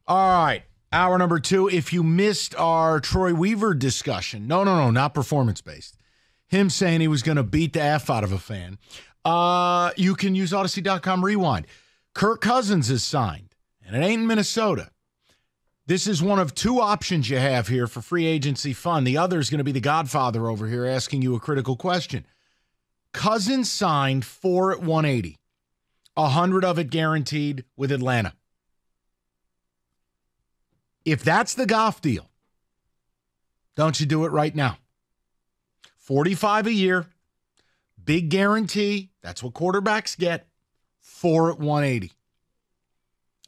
All right. Hour number 2. If you missed our Troy Weaver discussion, no, not performance-based. Him saying he was going to beat the F out of a fan. You can use Odyssey.com Rewind. Kirk Cousins is signed, and it ain't in Minnesota. This is one of 2 options you have here for free agency fun. The other is going to be the Godfather over here asking you a critical question. Cousins signed 4 at 180. 100 of it guaranteed with Atlanta. If that's the Goff deal, don't you do it right now? 45 a year, big guarantee. That's what quarterbacks get. 4 at 180.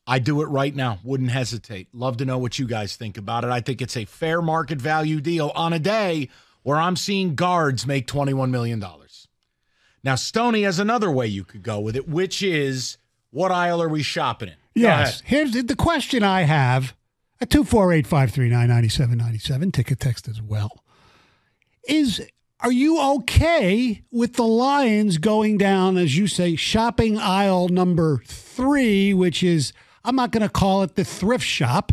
I do it right now. Wouldn't hesitate. Love to know what you guys think about it. I think it's a fair market value deal on a day where I'm seeing guards make $21 million. Now, Stoney has another way you could go with it, which is, what aisle are we shopping in? Yes. Here's the question I have at 248-539-9797, ticket text as well, is, are you okay with the Lions going down, as you say, shopping aisle number 3, which is, I'm not going to call it the thrift shop,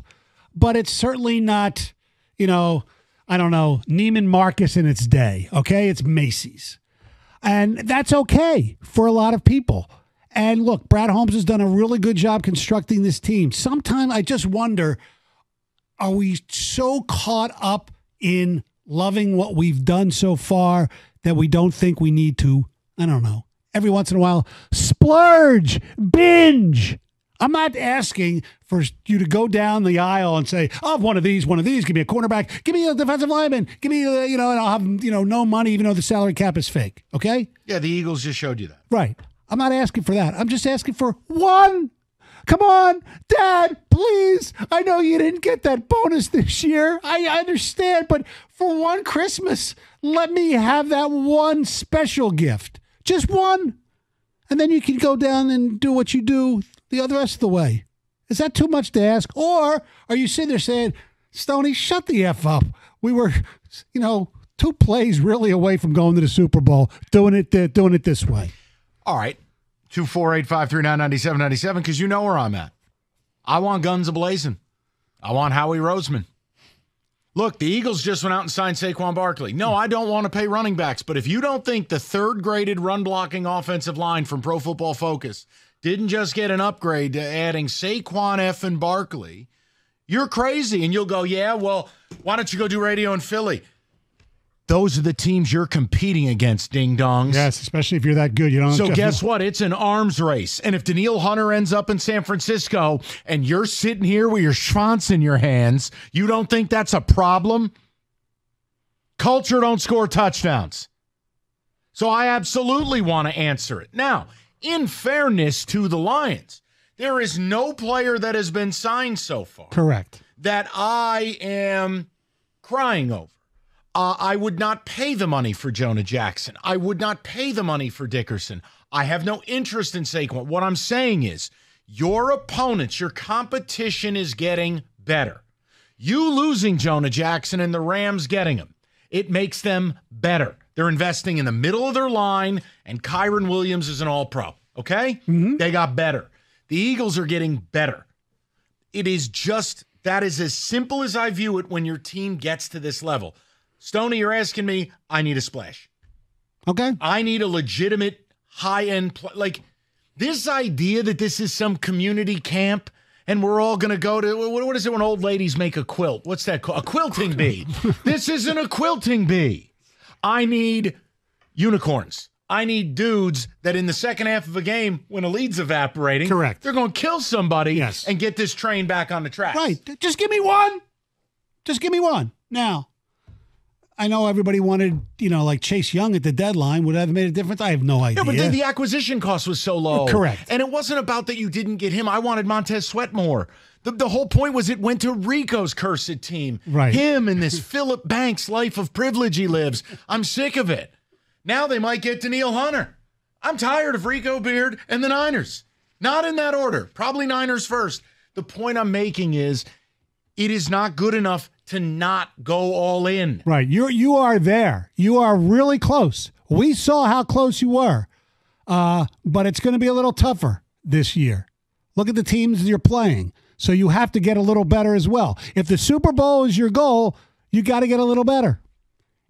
but it's certainly not, I don't know, Neiman Marcus in its day, okay? It's Macy's. And that's okay for a lot of people. And look, Brad Holmes has done a really good job constructing this team. Sometimes I just wonder, are we so caught up in loving what we've done so far that we don't think we need to, I don't know, every once in a while, splurge, binge? I'm not asking for you to go down the aisle and say, oh, one of these, give me a cornerback, give me a defensive lineman, give me, and I'll have, no money, even though the salary cap is fake, okay? Yeah, the Eagles just showed you that. Right. I'm not asking for that. I'm just asking for one. Come on, Dad, please. I know you didn't get that bonus this year. I understand, but for one Christmas, let me have that one special gift. Just one. And then you can go down and do what you do the other rest of the way. Is that too much to ask? Or are you sitting there saying, Stoney, shut the F up. We were, 2 plays really away from going to the Super Bowl, doing it this way. All right. 248-539-9797, because you know where I'm at. I want guns a-blazing. I want Howie Roseman. Look, the Eagles just went out and signed Saquon Barkley. No, I don't want to pay running backs, but if you don't think the third-graded run-blocking offensive line from Pro Football Focus didn't just get an upgrade to adding Saquon and Barkley, you're crazy. And you'll go, yeah, well, why don't you go do radio in Philly? Those are the teams you're competing against, ding-dongs. Yes, especially if you're that good. So guess what? It's an arms race. And if Danielle Hunter ends up in San Francisco and you're sitting here with your schwanz in your hands, you don't think that's a problem? Culture don't score touchdowns. So I absolutely want to answer it. Now, in fairness to the Lions, there is no player that has been signed so far. Correct. That I am crying over. I would not pay the money for Jonah Jackson. I would not pay the money for Dickerson. I have no interest in Saquon. What I'm saying is your opponents, your competition is getting better. You losing Jonah Jackson and the Rams getting him, it makes them better. They're investing in the middle of their line, and Kyron Williams is an all-pro, okay? Mm-hmm. They got better. The Eagles are getting better. It is just, that is as simple as I view it when your team gets to this level. Stoney, you're asking me, I need a splash. Okay. I need a legitimate high-end play. Like, this idea that this is some community camp and we're all going to go to, what is it when old ladies make a quilt? What's that called? A quilting bee. This isn't a quilting bee. I need unicorns. I need dudes that in the second half of a game, when a lead's evaporating, correct, they're going to kill somebody and get this train back on the tracks. Right. Just give me one. Just give me one. Now, I know everybody wanted, like Chase Young at the deadline. Would that have made a difference? I have no idea. No, but the acquisition cost was so low. Correct. And it wasn't about that you didn't get him. I wanted Montez Sweat more. The whole point was it went to Rico's cursed team. Right. Him and this Phillip Banks life of privilege he lives. I'm sick of it. Now they might get Danielle Hunter. I'm tired of Rico Beard and the Niners. Not in that order. Probably Niners first. The point I'm making is it is not good enough to not go all in. Right. You are there. You are really close. We saw how close you were. But it's going to be a little tougher this year. Look at the teams you're playing. So you have to get a little better as well. If the Super Bowl is your goal, you got to get a little better.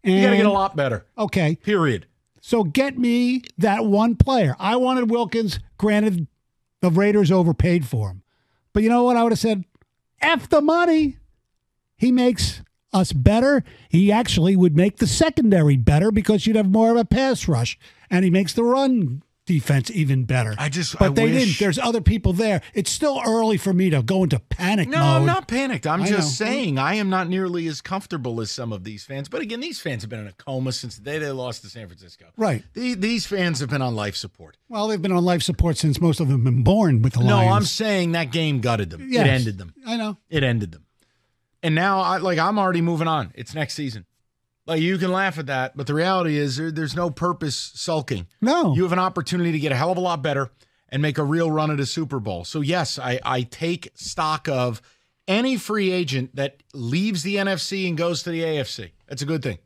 And, you got to get a lot better. Okay. Period. So get me that one player. I wanted Wilkins. Granted, the Raiders overpaid for him. But you know what? I would have said, F the money. He makes us better. He actually would make the secondary better because you'd have more of a pass rush. And he makes the run defense even better. But they didn't. There's other people there. It's still early for me to go into panic mode. No, I'm not panicked. I'm just saying I am not nearly as comfortable as some of these fans. But again, these fans have been in a coma since the day they lost to San Francisco. Right. These fans have been on life support. Well, they've been on life support since most of them have been born with the Lions. No, I'm saying that game gutted them. Yes, it ended them. I know. It ended them. And now, I'm already moving on. It's next season. Like, you can laugh at that, but the reality is there's no purpose sulking. No. You have an opportunity to get a hell of a lot better and make a real run at a Super Bowl. So, yes, I take stock of any free agent that leaves the NFC and goes to the AFC. That's a good thing.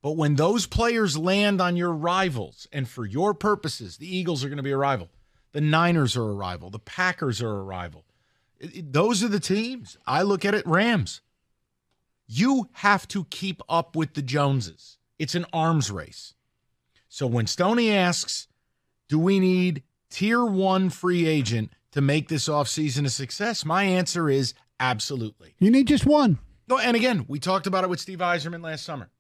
But when those players land on your rivals, and for your purposes, the Eagles are going to be a rival. The Niners are a rival. The Packers are a rival. Those are the teams. I look at it, Rams. You have to keep up with the Joneses. It's an arms race. So when Stoney asks, do we need tier 1 free agent to make this offseason a success? My answer is absolutely. You need just one. No, and again, we talked about it with Steve Yzerman last summer.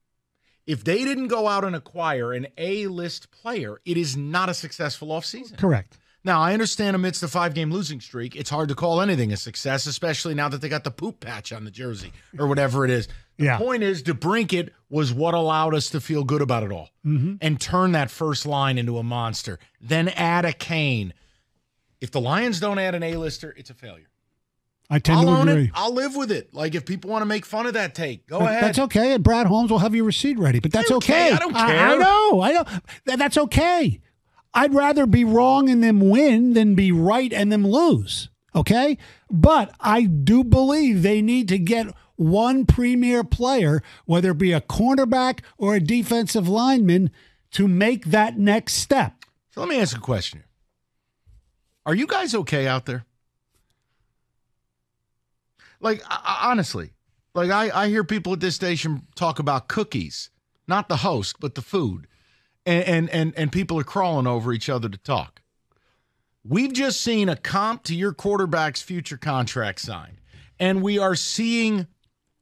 If they didn't go out and acquire an A-list player, it is not a successful offseason. Correct. Now, I understand amidst the 5-game losing streak, it's hard to call anything a success, especially now that they got the poop patch on the jersey or whatever it is. The point is, DeBrincat was what allowed us to feel good about it all and turn that first line into a monster. Then add a Kane. If the Lions don't add an A-lister, it's a failure. I tend to agree. I'll live with it. Like, if people want to make fun of that take, go ahead. That's okay. And Brad Holmes will have your receipt ready, but that's okay. I don't care. I know. That's okay. I'd rather be wrong and them win than be right and them lose, okay? But I do believe they need to get one premier player, whether it be a cornerback or a defensive lineman, to make that next step. So let me ask a question here. Are you guys okay out there? Like, honestly, like I hear people at this station talk about cookies, not the host, but the food. And people are crawling over each other to talk. We've just seen a comp to your quarterback's future contract signed. And we are seeing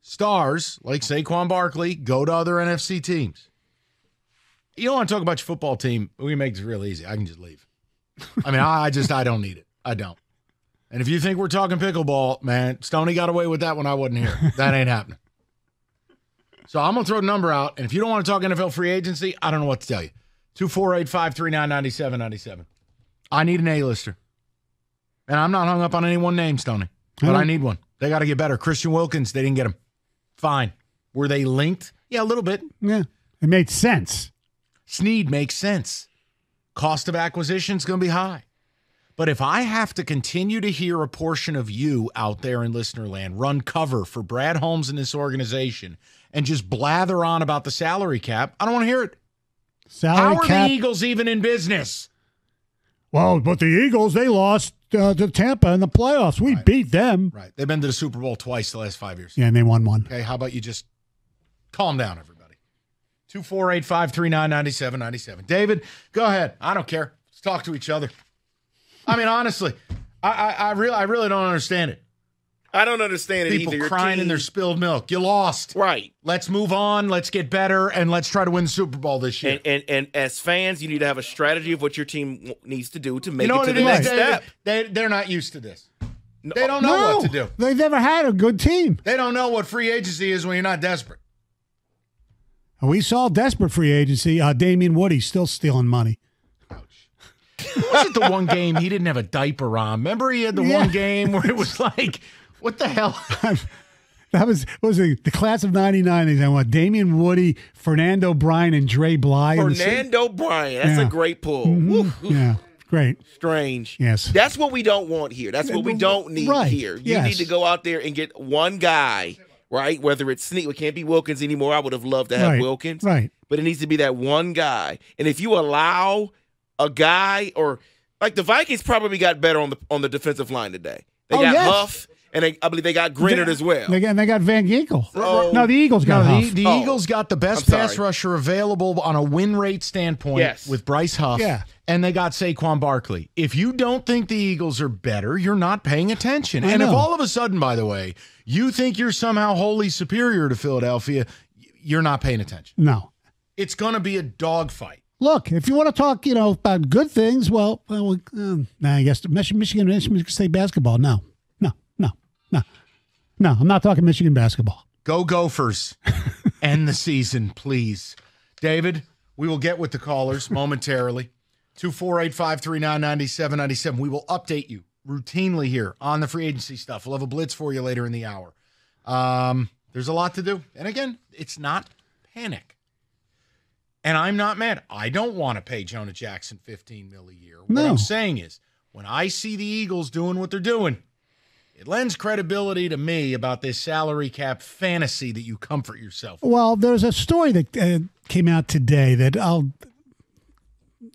stars like Saquon Barkley go to other NFC teams. You don't want to talk about your football team, we can make this real easy. I can just leave. I mean, I don't need it. I don't. And if you think we're talking pickleball, man, Stoney got away with that when I wasn't here. That ain't happening. So I'm going to throw a number out, and if you don't want to talk NFL free agency, I don't know what to tell you. 248-539-9797. I need an A-lister. And I'm not hung up on any one name, Stoney, but I need one. They got to get better. Christian Wilkins, they didn't get him. Fine. Were they linked? Yeah, a little bit. Yeah, it made sense. Snead makes sense. Cost of acquisition is going to be high. But if I have to continue to hear a portion of you out there in listener land run cover for Brad Holmes and this organization and just blather on about the salary cap, I don't want to hear it. How are the Eagles even in business? Well, but the Eagles, they lost to Tampa in the playoffs. We beat them. Right. They've been to the Super Bowl twice the last 5 years. Yeah, and they won one. Okay, how about you just calm down, everybody. 248-539-9797. David, go ahead. I don't care. Let's talk to each other. I mean, honestly, I really don't understand it. I don't understand it either. People crying in their spilled milk. You lost. Right. Let's move on. Let's get better, and let's try to win the Super Bowl this year. And as fans, you need to have a strategy of what your team needs to do to make it to the next step. They're not used to this. They don't know what to do. They've never had a good team. They don't know what free agency is when you're not desperate. We saw desperate free agency. Damian Woody's still stealing money. Was it the one game he didn't have a diaper on? Remember he had the one game where it was like, what the hell? That was the class of 99. I want Damian Woody, Fernando Bryan, and Dre Bly. Fernando Bryan. That's a great pull. Mm-hmm. Yeah, great. Strange. Yes. That's what we don't want here. That's what we don't need here. You need to go out there and get one guy, right? Whether it's Snead, it can't be Wilkins anymore. I would have loved to have Wilkins. Right. But it needs to be that one guy. And if you allow a guy or Like the Vikings probably got better on the defensive line today. They got Huff, and I believe they got Grenard as well. They got Van Ginkel. No, the Eagles got Huff. The Eagles got the best pass rusher available on a win rate standpoint with Bryce Huff. Yeah. And they got Saquon Barkley. If you don't think the Eagles are better, you're not paying attention. And if all of a sudden, by the way, you think you're somehow wholly superior to Philadelphia, you're not paying attention. No. It's going to be a dogfight. Look, if you want to talk, about good things, I guess Michigan State basketball. No. I'm not talking Michigan basketball. Go Gophers. End the season, please. David, we will get with the callers momentarily. 248-539-9797. We will update you routinely here on the free agency stuff. We'll have a blitz for you later in the hour. There's a lot to do. And again, it's not panic. And I'm not mad. I don't want to pay Jonah Jackson $15 million a year. What I'm saying is, when I see the Eagles doing what they're doing, it lends credibility to me about this salary cap fantasy that you comfort yourself with. Well, there's a story that came out today that I'll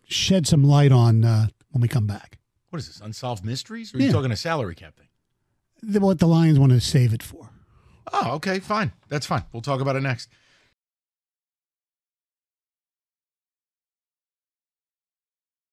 shed some light on when we come back. What is this, Unsolved Mysteries? Or are you talking a salary cap thing? What the Lions want to save it for. Oh, okay, fine. That's fine. We'll talk about it next.